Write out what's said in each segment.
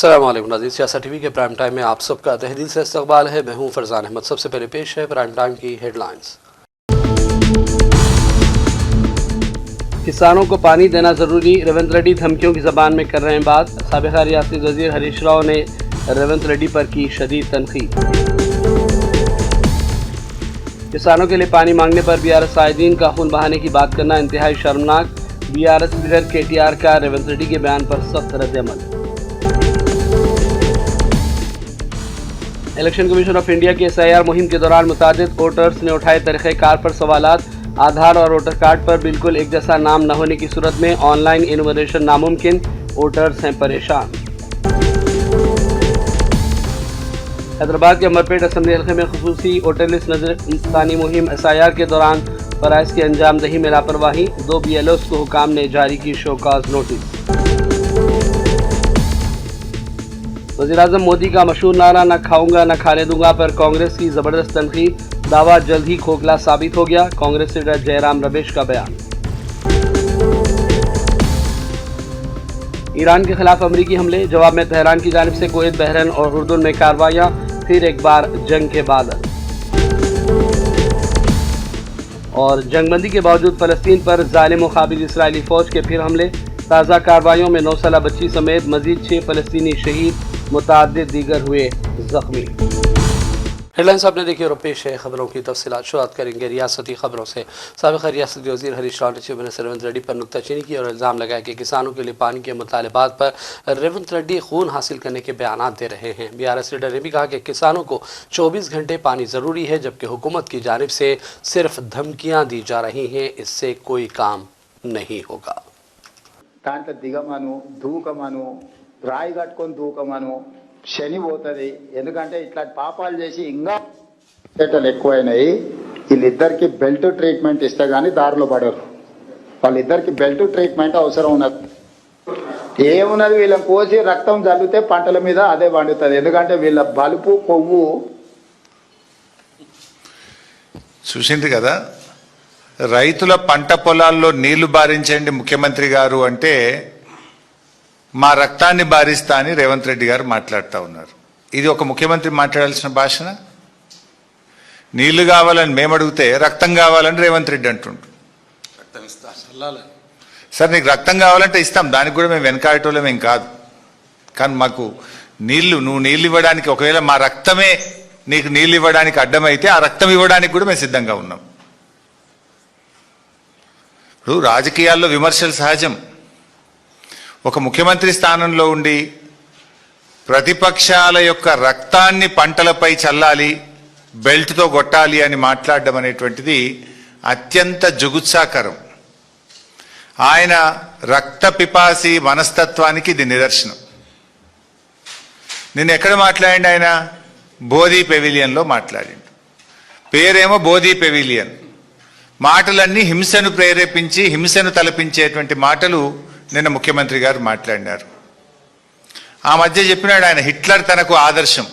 अस्सलाम वालेकुम नाज़रीन, सियासत टीवी के प्राइम टाइम में आप सबका तहे दिल से इस्तकबाल है। मैं हूं फरजान अहमद। सबसे पहले पेश है प्राइम टाइम की हेडलाइंस। किसानों को पानी देना ज़रूरी, रेवंत रेड्डी धमकियों की ज़बान में कर रहे हैं बात। साबिक़ा रियासती वज़ीर हरीश राव ने रेवंत रेड्डी पर की शदीद तनक़ीद। किसानों के लिए पानी मांगने पर बीआरएस कायदीन का खून बहाने की बात करना इंतहाई शर्मनाक। बीआरएस लीडर केटीआर का रेवंत रेड्डी के बयान पर सख्त रद्द-ए-अमल। इलेक्शन कमीशन ऑफ इंडिया की SIR मुहिम के दौरान मुतादिद वोटर्स ने उठाए तरीक़ेकार पर सवालात। आधार और वोटर कार्ड पर बिल्कुल एक जैसा नाम न होने की सूरत में ऑनलाइन इनोवेशन नामुमकिन, वोटर्स हैं परेशान। हैदराबाद के अमरपेट असम्बली हल्के में खुसूसी वोटर लिस्ट नजरसानी मुहिम SIR के दौरान फराइज की अंजाम दही में लापरवाही। 2 BLOs को हुकाम ने जारी की शोकाज नोटिस। वज़ीर-ए-आज़म मोदी का मशहूर नारा न खाऊंगा न खाने दूंगा पर कांग्रेस की जबरदस्त तनकीद। दावा जल्द ही खोखला साबित हो गया, कांग्रेस लीडर जयराम रमेश का बयान। ईरान के खिलाफ अमरीकी हमले, जवाब में तेहरान की जानिब से कुवैत, बहरीन और उर्दून में कार्रवाइयां। फिर एक बार जंग के बादल। और जंगबंदी के बावजूद फलस्तीन पर जालिम व काबिल इसराइली फौज के फिर हमले। ताज़ा कार्रवाइयों में 9 साला बच्ची समेत मजीद 6 फलस्तीनी शहीद, मुतादिद दीगर हुए जख्मी। हेडलाइंस आपने देखी और पेश है खबरों की तफसीलात। शुरुआत करेंगे रियासती खबरों से। साबिक़ा रियासती वज़ीर हरीश राव ने चीफ मिनिस्टर रेवंत रेड्डी पर नुक्ताचीनी की और इल्ज़ाम लगाया कि किसानों के लिए पानी के मुतालबात पर रेवंत रेड्डी खून हासिल करने के बयान दे रहे हैं। बीआरएस लीडर ने भी कहा कि किसानों को 24 घंटे पानी ज़रूरी है, जबकि हुकूमत की जानिब से सिर्फ धमकियाँ दी जा रही हैं, इससे कोई काम नहीं होगा। దాంట్లో దిగమను దూకమను రాయి కట్టుకొని దూకమను శని పోతుంది. ఎందుకంటే ఇట్లాంటి పాపాలు చేసి ఇంకా రేటలు ఎక్కువైనాయి. వీళ్ళిద్దరికి బెల్ట్ ట్రీట్మెంట్ ఇస్తే కానీ దారిలో పడరు. వాళ్ళిద్దరికి బెల్ట్ ట్రీట్మెంట్ అవసరం ఉన్నది. ఏమున్నది, వీళ్ళని కోసి రక్తం జల్లితే పంటల మీద అదే పండుతుంది. ఎందుకంటే వీళ్ళ బలుపు కొవ్వు చూసింది కదా. రైతుల పంట పొలాల్లో నీళ్లు బారించండి ముఖ్యమంత్రి గారు అంటే మా రక్తాన్ని బారిస్తా అని రేవంత్ రెడ్డి గారు మాట్లాడుతూ ఉన్నారు. ఇది ఒక ముఖ్యమంత్రి మాట్లాడాల్సిన భాషన? నీళ్లు కావాలని మేము అడిగితే రక్తం కావాలని రేవంత్ రెడ్డి అంటుండు. సార్ నీకు రక్తం కావాలంటే ఇస్తాం, దానికి కూడా మేము వెనకాడటోళ్ళం ఏం కాదు. కానీ మాకు నువ్వు నీళ్ళు ఇవ్వడానికి, ఒకవేళ మా రక్తమే నీకు నీళ్ళు ఇవ్వడానికి అడ్డమైతే ఆ రక్తం ఇవ్వడానికి కూడా మేము సిద్ధంగా ఉన్నాం. ఇప్పుడు రాజకీయాల్లో విమర్శలు సహజం. ఒక ముఖ్యమంత్రి స్థానంలో ఉండి ప్రతిపక్షాల యొక్క రక్తాన్ని పంటలపై చల్లాలి, బెల్ట్తో కొట్టాలి అని మాట్లాడడం అనేటువంటిది అత్యంత జుగుత్సాకరం. ఆయన రక్త పిపాసి మనస్తత్వానికి ఇది నిదర్శనం. నిన్న ఎక్కడ మాట్లాడిండు ఆయన? బోధి పెవిలియన్లో మాట్లాడిండు. పేరేమో బోధి పెవిలియన్. మాటలన్నీ హింసను ప్రేరేపించి హింసను తలపించేటువంటి మాటలు నిన్న ముఖ్యమంత్రి గారు మాట్లాడినారు. ఆ మధ్య చెప్పినాడు ఆయన హిట్లర్ తనకు ఆదర్శం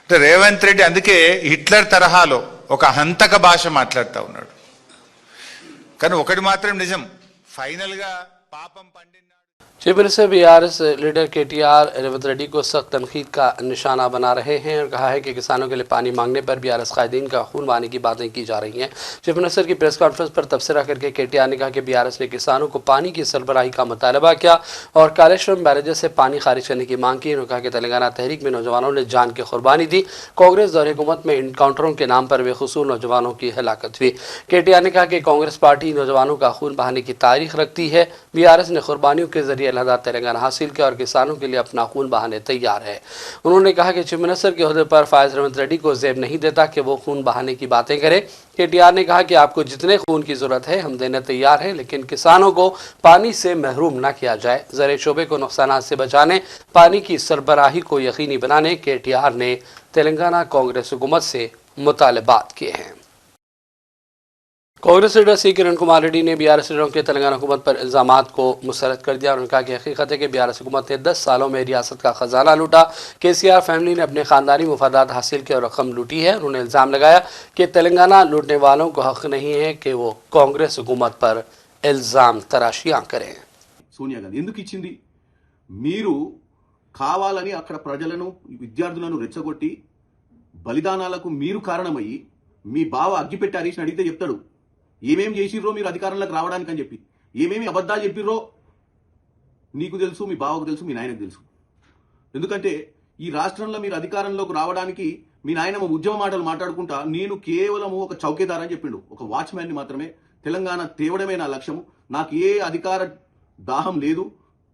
అంటే. రేవంత్ రెడ్డి అందుకే హిట్లర్ తరహాలో ఒక హంతక భాష మాట్లాడుతూ ఉన్నాడు. కానీ ఒకటి మాత్రం నిజం, ఫైనల్గా పాపం పండినాడు. Chief minister BRS leader KTR Revanth Reddy को सख्त तनकीद का निशाना बना रहे हैं और कहा है कि किसानों के लिए पानी मांगने पर बीआरएस कायदीन का खून बहाने की बातें की जा रही हैं। चीफ मिनिस्टर की प्रेस कॉन्फ्रेंस पर तबसरा करके केटीआर ने कहा कि बीआरएस ने किसानों को पानी की सरबराही का मुतालबा किया और कालेश्वरम बैरेज से पानी खारिज करने की मांग की। उन्होंने कहा कि तेलंगाना तहरीक में नौजवानों ने जान की कुर्बानी दी। कांग्रेस दौर हुकूमत में इनकाउंटरों के नाम पर बेखसूर नौजवानों की हलाकत हुई। केटीआर ने कहा कि कांग्रेस पार्टी नौजवानों का खून बहाने की तारीख रखती है। बीआरएस ने कुर्बानियों के जरिए अलहदा तेलंगाना हासिल किया और किसानों के लिए अपना खून बहाने तैयार है। उन्होंने कहा कि चीफ मिनिस्टर के ओहदे पर फायज रेवंत रेड्डी को ज़ेब नहीं देता कि वो खून बहाने की बातें करें। केटीआर ने कहा कि आपको जितने खून की ज़रूरत है हम देने तैयार हैं, लेकिन किसानों को पानी से महरूम न किया जाए। ज़र शोबे को नुकसानात से बचाने, पानी की सरबराही को यकीनी बनाने केटीआर ने तेलंगाना कांग्रेस हुकूमत से मुतालबात किए हैं। कांग्रेस लीडर सी किरण कुमार रेड्डी ने बीआरएस लीडरों के तेलंगाना हुकूमत पर इल्ज़ामात को मुस्तरद कर दिया और उन्होंने कहा कि हकीकत है कि बीआरएस हुकूमत ने 10 सालों में रियासत का खजाना लूटा। केसीआर फैमिली ने अपने खानदानी मुफादात हासिल किए और रकम लूटी है। उन्होंने इल्ज़ाम लगाया कि तेलंगाना लूटने वालों को हक नहीं है कि वो कांग्रेस हुकूमत पर इल्ज़ाम तराशियाँ करें। सोनिया गांधी ఎందుకు ఇచ్చింది? మీరు కావాలని అక్కడ ప్రజలను విద్యార్థులను రెచ్చగొట్టి బలిదానాలకు మీరు కారణమయ్యి మీ బావ అగ్గిపెట్టి హరీష్ని అడిగితే చెప్తాడు ఏమేమి చేసిర్రో మీరు అధికారంలోకి రావడానికి అని చెప్పి, ఏమేమి అబద్ధాలు చెప్పిర్రో నీకు తెలుసు, మీ బావకు తెలుసు, మీ నాయనకు తెలుసు. ఎందుకంటే ఈ రాష్ట్రంలో మీరు అధికారంలోకి రావడానికి మీ నాయనమ్మ ఉద్యమ మాటలు మాట్లాడుకుంటా నేను కేవలం ఒక చౌకీదార్ అని చెప్పిండు, ఒక వాచ్మ్యాన్ని మాత్రమే, తెలంగాణ తేవడమే నా లక్ష్యము, నాకు ఏ అధికార దాహం లేదు,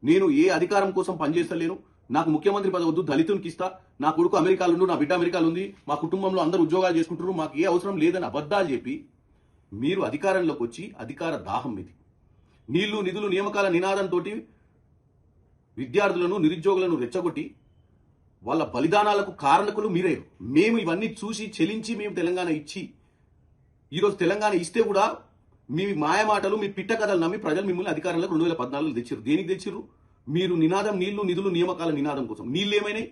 నేను ఏ అధికారం కోసం పనిచేస్తలేను, నాకు ముఖ్యమంత్రి పదవి వద్దు, దళితునికి ఇస్తా, నా కొడుకు అమెరికాలో ఉండు, నా బిడ్డ అమెరికాలో ఉంది, మా కుటుంబంలో అందరూ ఉద్యోగాలు చేసుకుంటున్నారు, మాకు ఏ అవసరం లేదని అబద్ధాలు చెప్పి మీరు అధికారంలోకి వచ్చి అధికార దాహం ఇది నీళ్లు నిధులు నియామకాల నినాదంతో విద్యార్థులను నిరుద్యోగులను రెచ్చగొట్టి వాళ్ళ బలిదానాలకు కారణకులు మీరే. మేము ఇవన్నీ చూసి చెలించి మేము తెలంగాణ ఇచ్చి ఈరోజు తెలంగాణ ఇస్తే కూడా మీ మాయమాటలు మీ పిట్ట కథలు నమ్మి ప్రజలు మిమ్మల్ని అధికారంలోకి 2014 తెచ్చిర్రు. దేనికి తెచ్చిర్రు? మీరు నినాదం నీళ్లు నిధులు నియామకాల నినాదం కోసం. నీళ్ళు ఏమైనాయి?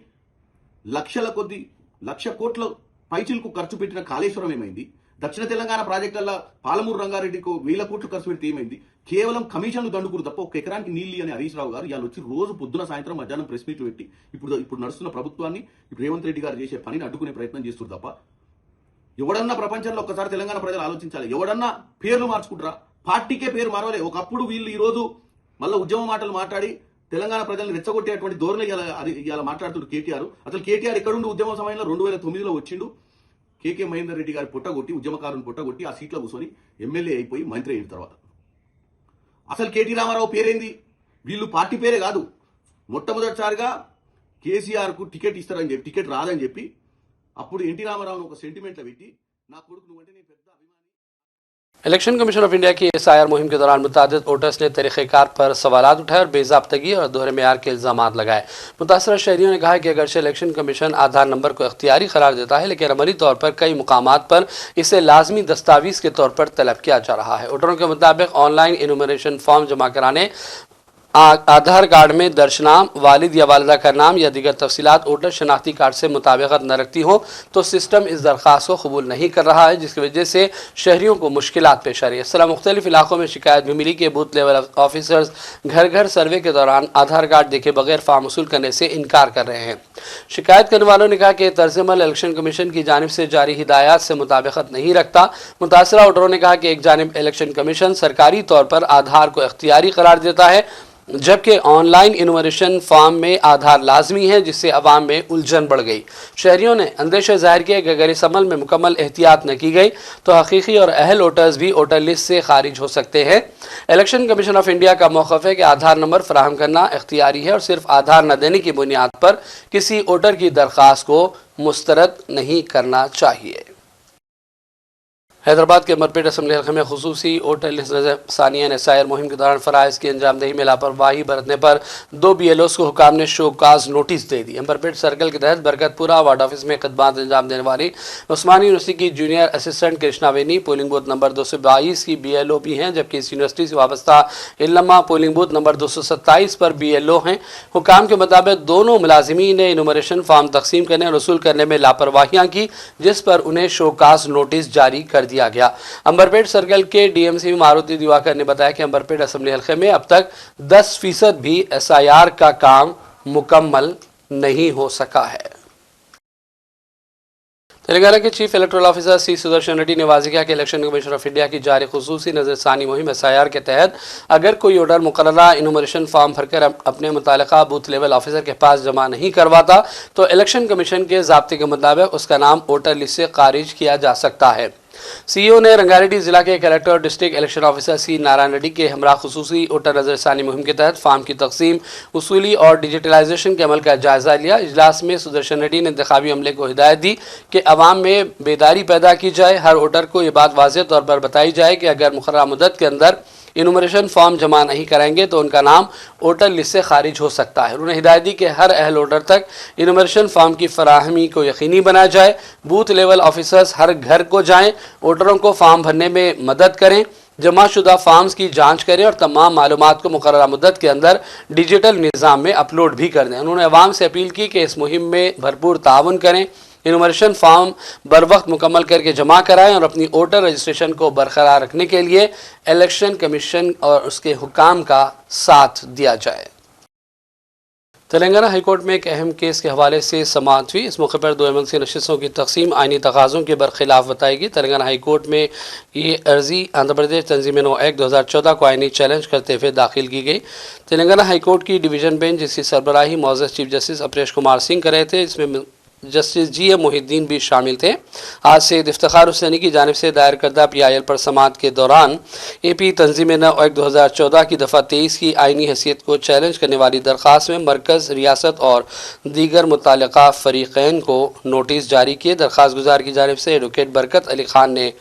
లక్షల కొద్ది 1,00,000 కోట్ల పైచిలకు ఖర్చు పెట్టిన కాళేశ్వరం ఏమైంది? దక్షిణ తెలంగాణ ప్రాజెక్టుల్లో పాలమూరు రంగారెడ్డికి 1,000 కోట్లు ఖర్చు పెడితే ఏమైంది? కేవలం కమిషన్లు దండుకురు తప్ప ఒక ఎకరానికి నీళ్ళు అని హరీష్ రావు గారు ఇవాళ వచ్చి రోజు పొద్దున సాయంత్రం మధ్యాహ్నం ప్రెస్ మీట్లు పెట్టి ఇప్పుడు నడుస్తున్న ప్రభుత్వాన్ని రేవంత్ రెడ్డి గారు చేసే పనిని అడ్డుకునే ప్రయత్నం చేస్తున్నారు తప్ప ఎవడన్నా ప్రపంచంలో ఒక్కసారి తెలంగాణ ప్రజలు ఆలోచించాలి. ఎవడన్నా పేర్లు మార్చుకుంటారా? పార్టీకే పేరు మారవలే. ఒకప్పుడు వీళ్ళు ఈ రోజు మళ్ళీ ఉద్యమ మాటలు మాట్లాడి తెలంగాణ ప్రజలను రెచ్చగొట్టేటువంటి ధోరణి ఇలా మాట్లాడుతున్నారు కేటీఆర్. అసలు కేటీఆర్ ఎక్కడుండి ఉద్యమ సమయంలో 2009లో వచ్చిండు. కేకే మహేందర్ రెడ్డి గారి పుట్టగొట్టి ఉద్యమకారుని పుట్టగొట్టి ఆ సీట్లో కూర్చొని ఎమ్మెల్యే అయిపోయి మంత్రి అయిన తర్వాత అసలు కేటీ రామారావు పేరేంది? వీళ్ళు పార్టీ పేరే కాదు, మొట్టమొదటిసారిగా కేసీఆర్కు టికెట్ ఇస్తారని చెప్పి టికెట్ రాదని చెప్పి అప్పుడు ఎన్టీ రామారావును ఒక సెంటిమెంట్లో పెట్టి నా కొడుకు నువ్వంటే నేను పెద్ద అభిమాని. इलेक्शन कमीशन ऑफ इंडिया की एसआईआर मुहिम के दौरान मुतादिद वोटर्स ने तरीक़ेकार पर सवालात उठाए और बेज़ाब्तगी और दोहरे मेयार के इल्ज़ामात लगाए। मुतासरा शहरियों ने कहा कि अगरचे इलेक्शन कमीशन आधार नंबर को इख्तियारी करार देता है, लेकिन अमली तौर पर कई मुकामात पर इसे लाजमी दस्तावीज़ के तौर पर तलब किया जा रहा है। वोटरों के मुताबिक ऑनलाइन इनुमरेशन फॉर्म जमा कराने, आधार कार्ड में दर्ज नाम, वालिद या वालिदा का नाम या दीगर तफसीलात वोटर शनाख्ती कार्ड से मुताबिकत न रखती हो तो सिस्टम इस दरख्वास्त को कबूल नहीं कर रहा है, जिसकी वजह से शहरियों को मुश्किलात पेश आ रही है। इस तरह मुख्तलिफ इलाकों में शिकायत भी मिली कि बूथ लेवल ऑफिसर्स घर घर सर्वे के दौरान आधार कार्ड देखे बगैर फार्म वसूल करने से इनकार कर रहे हैं। शिकायत करने वालों ने कहा कि तर्जुमल इलेक्शन कमीशन की जानिब से जारी हिदायत से मुताबिकत नहीं रखता। मुतासरा वोटरों ने कहा कि एक जानिब इलेक्शन कमीशन सरकारी तौर पर आधार को इख्तियारी करार देता है, जबकि ऑनलाइन इन्यूमरेशन फॉर्म में आधार लाजमी है, जिससे अवाम में उलझन बढ़ गई। शहरियों ने अंदेशा जाहिर किया कि अगर इस अमल में मुकम्मल एहतियात न की गई तो हकीकी और अहल वोटर्स भी वोटर लिस्ट से खारिज हो सकते हैं। इलेक्शन कमीशन ऑफ इंडिया का मौक़िफ़ है कि आधार नंबर फराहम करना इख्तियारी है और सिर्फ आधार न देने की बुनियाद पर किसी वोटर की दरख्वास्त को मुस्तरद नहीं करना चाहिए। हैदराबाद के अमरपेट असम्बली हल्के में खुसूसी वोटर लिस्ट सानिया ने एसआईआर मुहिम के दौरान फ़राइज़ की अंजामदही में लापरवाही बरतने पर 2 BLOs को हुकाम ने शोकाज नोटिस दे दी। अमरपेट सर्कल के तहत बरकतपुरा वार्ड ऑफिस में खिदमत अंजाम देने वाली उस्मानी यूनिवर्सिटी की junior assistant Krishna Veni polling booth number 222 की BLO भी हैं, जबकि इस यूनिवर्सिटी से वाबस्ता इल्लमा पोलिंग बूथ नंबर 227 पर BLO हैं। हुकाम के मुताबिक दोनों मुलाजिमीन ने इनुमरेशन फॉर्म तकसीम करने और वसूल करने में लापरवाहियाँ की, जिस पर उन्हें शोकाज नोटिस जारी कर दिया गया। अंबरपेट सर्कल के DMC मारुति दिवाकर ने बताया कि अंबरपेट असेंबली हल्के में अब तक 10% भी SIR का काम मुकम्मल नहीं हो सका है। तेलंगाना के chief electoral officer C Sudarshan Reddy ने वाज़ेह किया कि इलेक्शन कमीशन ऑफ इंडिया की जारी खुसूसी नज़रसानी मुहिम SIR के तहत अगर कोई वोटर मुकर्ररा इनुमरेशन फॉर्म भरकर अपने मुतालिका बूथ लेवल ऑफिसर के पास जमा नहीं करवाता तो इलेक्शन कमीशन के ज़ाब्ते के मुताबिक उसका नाम वोटर लिस्ट से खारिज किया जा सकता है। CEO ने रंगारेड्डी जिला के कलेक्टर और district election officer C Narayan Reddy के हमरा खुसूसी वोटर नज़रसानी मुहिम के तहत फार्म की तकसीम, वसूली और डिजिटलाइजेशन के अमल का जायजा लिया। इजलास में सुदर्शन रेड्डी ने इंतखाबी अमले को हिदायत दी कि अवाम में बेदारी पैदा की जाए। हर वोटर को ये बात वाज़ेह तौर पर बताई जाए कि अगर मुकर्ररा मुद्दत के अंदर इनुमरेशन फॉर्म जमा नहीं कराएंगे तो उनका नाम वोटर लिस्ट से खारिज हो सकता है। उन्होंने हिदायत दी कि हर अहल वोटर तक इनुमरेशन फॉर्म की फराहमी को यकीनी बनाया जाए। बूथ लेवल ऑफिसर्स हर घर को जाएं, वोटरों को फॉर्म भरने में मदद करें, जमाशुदा फॉर्म्स की जांच करें और तमाम मालूमात को मुकर्ररा मुद्दत के अंदर डिजिटल निज़ाम में अपलोड भी कर दें। उन्होंने अवाम से अपील की कि इस मुहिम में भरपूर ताउन करें, इनुमरेशन फॉर्म बर वक्त मुकम्मल करके जमा कराएं और अपनी वोटर रजिस्ट्रेशन को बरकरार रखने के लिए इलेक्शन कमीशन और उसके हुकाम का साथ दिया जाए। तेलंगाना हाईकोर्ट में एक अहम केस के हवाले से समाअत हुई। इस मौके पर 2 MLC नशिस्तों की तकसीम आइनी तकाज़ों के बरखिलाफ बताएगी। तेलंगाना हाईकोर्ट में ये अर्जी आंध्र प्रदेश तंजीम-ए-नौ एक्ट 2014 को आइनी चैलेंज करते हुए दाखिल की गई। तेलंगाना हाईकोर्ट की डिवीज़न बेंच जिसकी सरबराही मौजूद चीफ जस्टिस अपरेश कुमार सिंह कर रहे थे, इसमें जस्टिस GM मोहिद्दीन भी शामिल थे। आज सैयद इफ्तिखार हुसैनी की जानिब से दायर करदा PIL पर समाअत के दौरान AP तंजीम-ए-नौ एक्ट 2014 की दफ़ा 23 की आइनी हैसियत को चैलेंज करने वाली दरख्वास्त में मरकज़, रियासत और दीगर मुतल्लिका फ़रीक़ैन को नोटिस जारी किए। दरख्वास्त गुजार की जानिब से एडवोकेट बरकत अली खान ने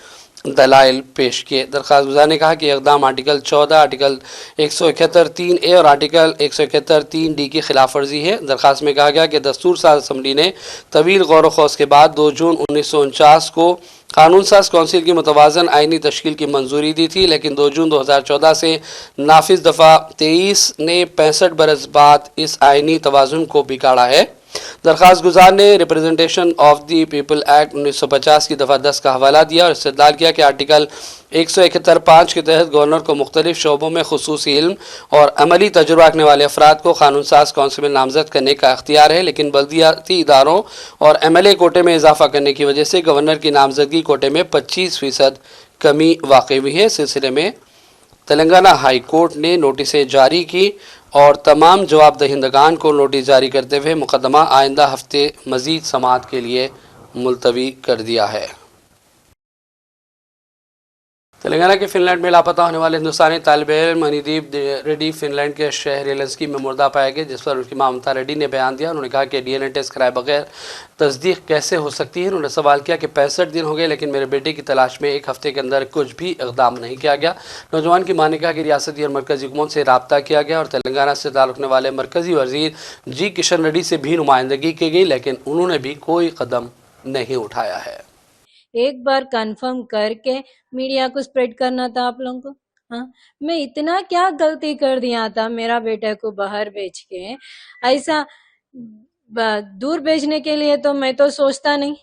दलाइल पेश किए। दरख्वास्त गुजार ने कहा कि इक़दाम आर्टिकल 14, आर्टिकल 171(3)A और आर्टिकल 171(3)D की खिलाफ वर्जी है। दरख्वास्त में कहा गया कि दस्तूर साज असम्बली ने तवील गौर व खौस के बाद 2 जून 1949 को कानून साज कौंसिल की मुतवाज़न आइनी तश्कील की मंजूरी दी थी, लेकिन 2 जून 2014 से नाफिज दफ़ा 23 ने 65 बरस बाद इस आइनी तवाज़ुन को बिगाड़ा है। दरख्वास्त गुजार ने representation of the people act 1950 की दफ़ा 10 का हवाला दिया और इस्तदलाल किया कि आर्टिकल 171(5) के तहत गवर्नर को मुख्तलिफ शोबों में खुसूसी इल्म और अमली तजुर्बा रखने वाले अफराद को कानून साज कौंसिल में नामजद करने का अख्तियार है, लेकिन बल्दियाती इदारों और MLA कोटे में इजाफा करने की वजह से गवर्नर की नामजदगी कोटे में 25% कमी वाक़ई हुई है। इस सिलसिले में तेलंगाना हाई कोर्ट ने नोटिसें जारी की और तमाम जवाब दहिंदगान को नोटिस जारी करते हुए मुकदमा आइंदा हफ्ते मजीद समाअत के लिए मुलतवी कर दिया है। तेलंगाना के फिनलैंड में लापता होने वाले हिंदुस्तानी तालिब इल्म मनीदीप रेड्डी फिनलैंड के शहर येलेंस्की में मुर्दा पाया गया, जिस पर उनकी मां ममता रेड्डी ने बयान दिया। उन्होंने कहा कि DNA टेस्ट कराए बगैर तस्दीक कैसे हो सकती है। उन्होंने सवाल किया कि 65 दिन हो गए लेकिन मेरे बेटे की तलाश में 1 हफ्ते के अंदर कुछ भी इक़दाम नहीं किया गया। नौजवान की मां ने कहा कि रियासती और मरकज़ी हुकूमत से रब्ता किया गया और तेलंगाना से ताल्लुक़ रखने वाले मरकज़ी वज़ीर G किशन रेड्डी से भी नुमाइंदगी की गई, लेकिन उन्होंने भी कोई कदम नहीं उठाया है। एक बार कंफर्म करके मीडिया को स्प्रेड करना था आप लोगों को। हाँ, मैं इतना क्या गलती कर दिया था मेरा बेटे को बाहर भेज के। ऐसा दूर भेजने के लिए तो मैं तो सोचता नहीं,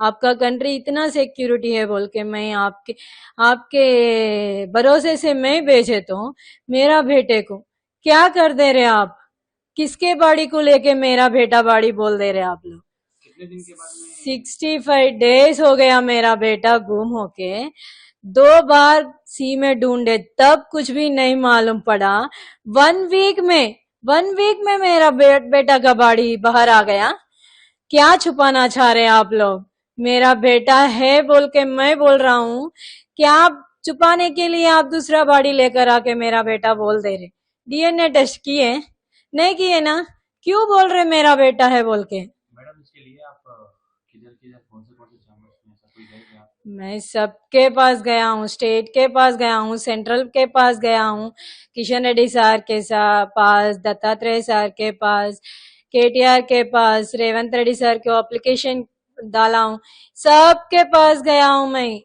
आपका कंट्री इतना सिक्योरिटी है बोल के मैं आपके भरोसे से मैं भेजे तो मेरा बेटे को क्या कर दे रहे आप? किसके बाड़ी को लेके मेरा बेटा बाड़ी बोल दे रहे आप लोग? 65 डेज हो गया मेरा बेटा गुम होके। 2 बार सी में ढूंढे तब कुछ भी नहीं मालूम पड़ा। 1 वीक में मेरा बेटा का बाड़ी बाहर आ गया। क्या छुपाना चाह रहे हैं आप लोग? मेरा बेटा है बोल के मैं बोल रहा हूँ, क्या छुपाने के लिए आप दूसरा बाड़ी लेकर आके मेरा बेटा बोल दे रहे? DNA टेस्ट किए नहीं किए ना? क्यों बोल रहे मेरा बेटा है बोल के? मैडम इसके लिए आप किधर कौन से चैम्बर्स में ऐसा कोई गए आप? मैं सबके पास गया हूँ, स्टेट के पास गया हूँ, सेंट्रल के पास गया हूँ, किशन रेड्डी सर के पास, दत्तात्रेय सर के पास, KTR के पास, रेवंत रेड्डी सर को एप्लीकेशन डाला हूँ, सबके पास गया हूँ मैं,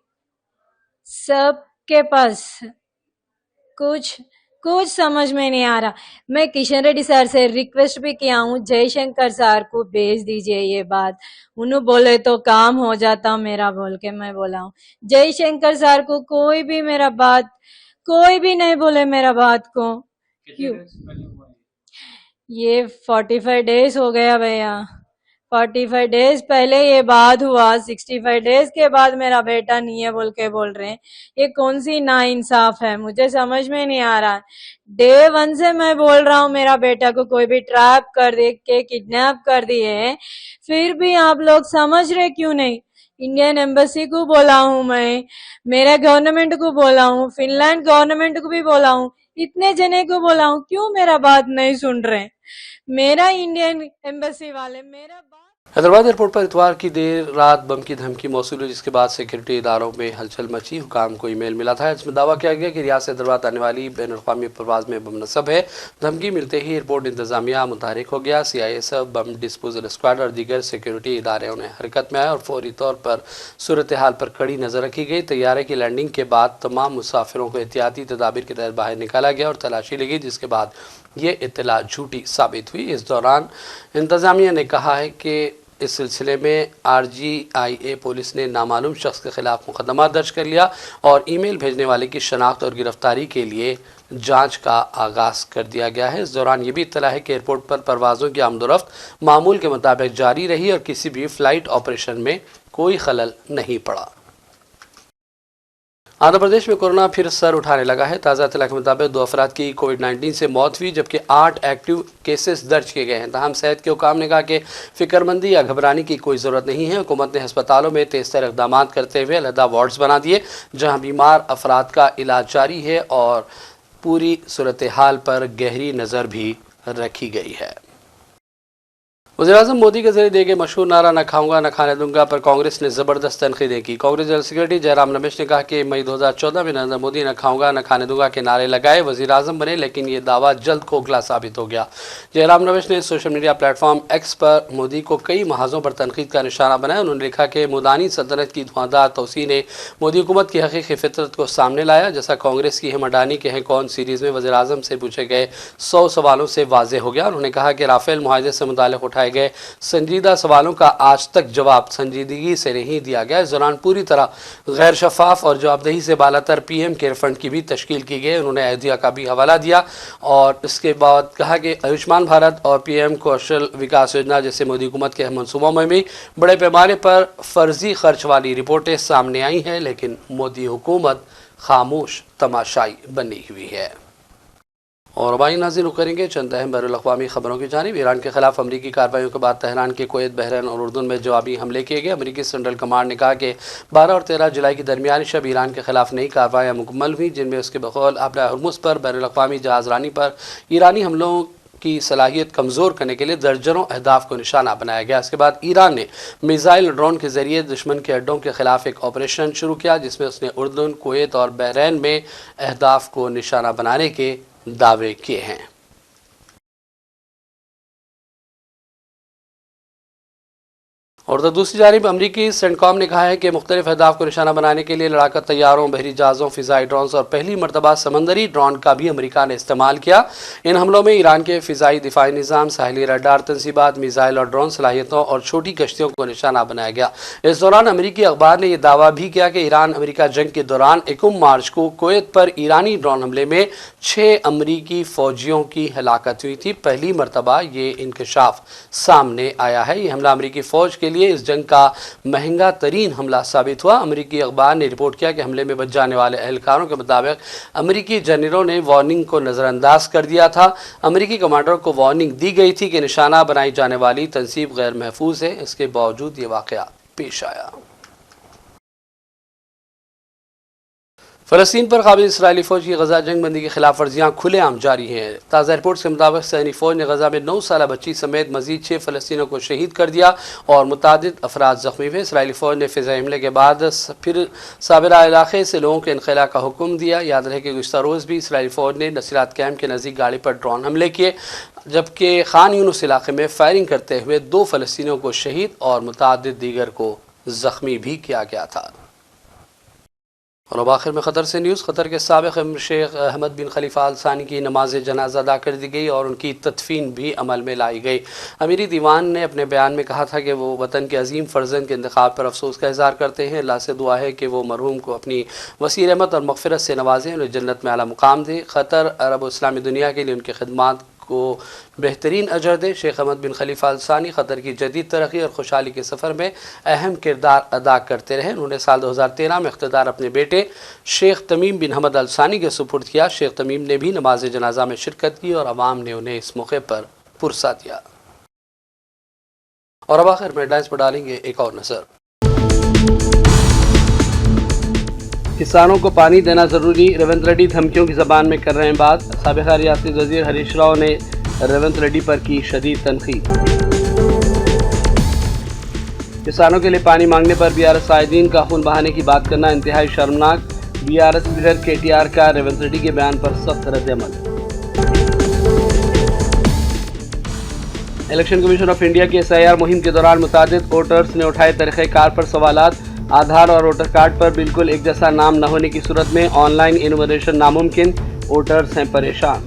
सबके पास। कुछ समझ में नहीं आ रहा। मैं किशन रेड्डी सर से रिक्वेस्ट भी किया हूँ, जयशंकर सर को भेज दीजिए ये बात, उन्होंने बोले तो काम हो जाता मेरा बोल के मैं बोला हूँ। जयशंकर सर को कोई भी नहीं बोले मेरा बात को। क्यों? ये 45 डेज हो गया भैया, 45 डेज पहले ये बात हुआ, 65 डेज के बाद मेरा बेटा नहीं है बोल के बोल रहे हैं। ये कौन सी नाइंसाफ है, मुझे समझ में नहीं आ रहा। Day 1 से मैं बोल रहा हूँ मेरा बेटा को कोई भी ट्रैप कर दे के किडनैप कर दिए, फिर भी आप लोग समझ रहे क्यों नहीं? इंडियन एम्बेसी को बोला हूँ मैं, मेरे गवर्नमेंट को बोला हूँ, फिनलैंड गवर्नमेंट को भी बोला हूँ, इतने जने को बोला हूँ, क्यों मेरा बात नहीं सुन रहे? मेरा इंडियन एम्बेसी वाले मेरा बात। हैदराबाद एयरपोर्ट पर इतवार की देर रात बम की धमकी मौसूल हुई, जिसके बाद सिक्योरिटी इदारों में हलचल मची। हुकाम को ईमेल मिला था, इसमें दावा किया गया कि रियासत हैदराबाद आने वाली बैन अवी परवाज में बम नस्ब है। धमकी मिलते ही एयरपोर्ट इंतजामिया मुतहरिक हो गया। CISF, बम डिस्पोजल स्क्वाड और दीगर सिक्योरिटी इदारे उन्हें हरकत में आए और फौरी तौर पर सूरत हाल पर कड़ी नज़र रखी गई। तैयारे की लैंडिंग के बाद तमाम मुसाफिरों को एहतियाती तदाबीर के तहत बाहर निकाला गया और तलाशी ली गई, जिसके बाद ये इत्तला झूठी साबित हुई। इस दौरान इंतजामिया ने कहा है कि इस सिलसिले में RGIA पुलिस ने नामालूम शख्स के खिलाफ मुकदमा दर्ज कर लिया और ईमेल भेजने वाले की शनाख्त और गिरफ्तारी के लिए जांच का आगाज़ कर दिया गया है। इस दौरान ये भी इत्तला है कि एयरपोर्ट पर परवाज़ों की आमदोरफ्त मामूल के मुताबिक जारी रही और किसी भी फ़्लाइट ऑपरेशन में कोई खलल नहीं पड़ा। आंध्र प्रदेश में कोरोना फिर सर उठाने लगा है। ताज़ा इत्तला के मुताबिक 2 अफराद की कोविड-19 से मौत हुई जबकि 8 एक्टिव केसेस दर्ज किए गए हैं। तमाम सेहत के हुकाम ने कहा कि फिक्रमंदी या घबराने की कोई ज़रूरत नहीं है। हुकूमत ने अस्पतालों में तेज़ तर इक़दाम करते हुए अलहदा वार्ड्स बना दिए जहाँ बीमार अफराद का इलाज जारी है और पूरी सूरत हाल पर गहरी नज़र भी रखी गई है। वज़ीर-ए-आज़म मोदी के ज़रिए दिए गए मशहूर नारा न खाऊंगा न खाने दूंगा पर कांग्रेस ने ज़बरदस्त तनक़ीदें की। कांग्रेस जनरल सेक्रेटरी जयराम रमेश ने कहा कि मई 2014 में नरेंद्र मोदी न खाऊंगा न खाने दूंगा के नारे लगाए वज़ीर-ए-आज़म बने, लेकिन ये दावा जल्द खोखला साबित हो गया। जयराम रमेश ने सोशल मीडिया प्लेटफॉर्म एक्स पर मोदी को कई महाजों पर तनक़ीद का निशाना बनाया। उन्होंने लिखा कि मुदानी सल्तनत की धुआंधार तोसी ने मोदी हुकूमत की हकीकी फितरत को सामने लाया। जैसा कांग्रेस की हम अडानी के हैं कौन सीरीज़ में वज़ीर-ए-आज़म से पूछे गए 100 सवालों से वाज़ेह हो गया। उन्होंने कहा कि राफेल मुआहदे से मुताल्लिक़ उठाए गए संजीदा सवालों का आज तक जवाब संजीदगी से नहीं दिया गया। इस दौरान पूरी तरह गैर शफाफ और जवाबदेही से बालातर PM केयर फंड की भी तश्कील की गई। उन्होंने अयोध्या का भी हवाला दिया और इसके बाद कहा कि आयुष्मान भारत और PM कौशल विकास योजना जैसे मोदी हुकूमत के मनसूबों में भी बड़े पैमाने पर फर्जी खर्च वाली रिपोर्टें सामने आई हैं, लेकिन मोदी हुकूमत खामोश तमाशाई बनी हुई है। और भाई नाज़रीन करेंगे चंद अहम बैनुल-अक़वामी खबरों की जानिब। ईरान के खिलाफ अमरीकी कार्रवाइयों के बाद तेहरान के कुवैत, बहरीन और उर्दून में जवाबी हमले किए गए। अमरीकी सेंट्रल कमांड ने कहा कि 12 और 13 जुलाई की दरमियानी शब ईरान के खिलाफ नई कार्रवाइयाँ मुकम्मल हुई जिनमें उसके बकौल आपला हुर्मुज़ पर बैनुल-अक़वामी जहाज़रानी पर ईरानी हमलों की सलाहियत कमज़ोर करने के लिए दर्जनों अहदाफ को निशाना बनाया गया। इसके बाद ईरान ने मिसाइल ड्रोन के ज़रिए दुश्मन के अड्डों के खिलाफ एक ऑपरेशन शुरू किया जिसमें उसने उर्दून, कुवैत और बहरीन में अहदाफ को निशाना बनाने के दावे किए हैं। और तो दूसरी जानिब अमरीकी सेंटकॉम ने कहा है कि मुख्तलिफ अहदाफ को निशाना बनाने के लिए लड़ाका तैयारों, बहरी जहाज़ों, फ़िज़ाई ड्रोन्स और पहली मरतबा समंदरी ड्रोन का भी अमरीका ने इस्तेमाल किया। इन हमलों में ईरान के फ़िज़ाई दिफाई निज़ाम, साहिली रडार तंसीबात, मिसाइल और ड्रोन सलाहियतों और छोटी कश्तियों को निशाना बनाया गया। इस दौरान अमरीकी अखबार ने यह दावा भी किया कि ईरान अमरीका जंग के दौरान 21 मार्च को कुवैत पर ईरानी ड्रोन हमले में 6 अमरीकी फ़ौजियों की हलाकत हुई थी। पहली मरतबा ये इंकशाफ सामने आया है। ये हमला अमरीकी फ़ौज के लिए इस जंग का महंगा तरीन हमला साबित हुआ। अमरीकी अखबार ने रिपोर्ट किया कि हमले में बच जाने वाले एहलकारों के मुताबिक अमरीकी जनरलों ने वार्निंग को नज़रअंदाज कर दिया था। अमरीकी कमांडरों को वार्निंग दी गई थी कि निशाना बनाई जाने वाली तंसीब गैर महफूज है। इसके बावजूद ये वाक़या पेश आया। फ़लस्तीन पर काबिल इसराइली फ़ौज की गजा जंग बंदी की खिलाफ वर्जियाँ खुलेआम जारी हैं। ताज़ा रिपोर्ट्स के मुताबिक सैनिक फ़ौज ने गजा में 9 साला बच्ची समेत मज़ीद 6 फ़लस्तीनियों को शहीद कर दिया और मुतादिद अफराद ज़ख्मी हुए। इसराइली फ़ौज ने फ़िज़ाई हमले के बाद फिर साबिरा इलाक़े से लोगों के इनखला का हुक्म दिया। याद रहे कि गुज़श्ता रोज़ भी इसराइली फ़ौज ने नसीरात कैंप के नज़दीक गाड़ी पर ड्रोन हमले किए जबकि खान यूनुस इलाक़े में फायरिंग करते हुए 2 फ़लस्तीनियों को शहीद और मुतादिद दीगर को ज़ख्मी भी किया गया था। और अब आखिर में क़तर से न्यूज़। क़तर के साबिक़ शेख अहमद बिन खलीफा अल सानी की नमाज जनाजा अदा कर दी गई और उनकी तदफीन भी अमल में लाई गई। अमीरी दीवान ने अपने बयान में कहा था कि वो वतन के अजीम फ़र्जंद के इंतखाब पर अफसोस का इज़हार करते हैं। अल्लाह से दुआ है कि वो मरहूम को अपनी वसी रहमत और मग़फ़िरत से नवाजें, उन्हें जन्नत में आला मुकाम दे। क़तर अरब और इस्लामी दुनिया के लिए उनकी खिदमात को बेहतरीन अजर दे। शेख अहमद बिन खलीफा अल सानी क़तर की जदीद तरक्की और खुशहाली के सफ़र में अहम किरदार अदा करते रहे। उन्होंने साल 2013 में इख्तिदार अपने बेटे शेख तमीम बिन हमद अल सानी के सुपुर्द किया। शेख तमीम ने भी नमाज जनाजा में शिरकत की और अवाम ने उन्हें इस मौके पर पुरसा दिया। और अब आखिर में हेडलाइंस पर डालेंगे एक और नज़र। किसानों को पानी देना ज़रूरी, रेवंत रेड्डी धमकियों की ज़बान में कर रहे हैं बात। साबिक़ा रियासती वज़ीर हरीश राव ने रेवंत रेड्डी पर की शदीद तनक़ीद। किसानों के लिए पानी मांगने पर BRS कायदीन का खून बहाने की बात करना इंतहाई शर्मनाक। BRS लीडर KTR का रेवंत रेड्डी के बयान पर सख्त रद्द-ए-अमल। इलेक्शन कमीशन ऑफ इंडिया की SIR मुहिम के दौरान मुतादिद वोटर्स ने उठाए तरीक़ेकार पर सवालात। आधार और वोटर कार्ड पर बिल्कुल एक जैसा नाम न होने की सूरत में ऑनलाइन इनोवेशन नामुमकिन, वोटर्स हैं परेशान।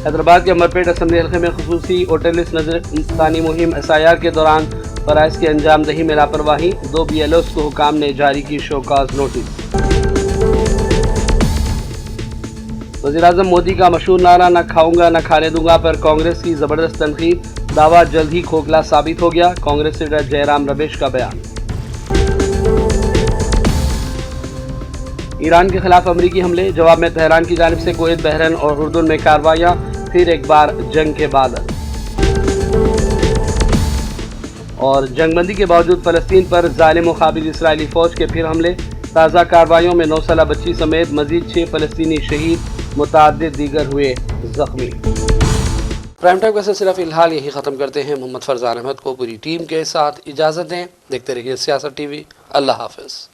حیدرآباد کے امرپیٹ اسمبلی حلقے میں خصوصی اوٹلس نظر ثانی مہم SIR کے دوران فرائض کی انجام دہی میں لاپرواہی، 2 BLOs کو حکام نے جاری کی شو کاز نوٹس۔ وزیراعظم مودی کا مشہور نعرہ نہ کھاؤں گا نہ کھانے دوں گا پر کانگریس کی زبردست تنقید، دعویٰ جلد ہی کھوکھلا ثابت ہو گیا، کانگریس لیڈر جے رام رمیش کا بیان۔ ایران کے خلاف امریکی حملے، جواب میں تہران کی جانب سے کویت، بحرین اور اردن میں کارروائیاں، پھر ایک بار جنگ کے بادل۔ اور جنگ بندی کے باوجود فلسطین پر ظالم و قابض اسرائیلی فوج کے پھر حملے، تازہ کارروائیوں میں 9 سالہ بچی سمیت مزید 6 فلسطینی شہید، متعدد دیگر ہوئے زخمی۔ پرائم ٹائم کا سلسلہ فی الحال یہی ختم کرتے ہیں۔ محمد فرزان احمد کو پوری ٹیم کے ساتھ اجازت دیں۔ دیکھتے رہیے سیاست TV۔ اللہ حافظ۔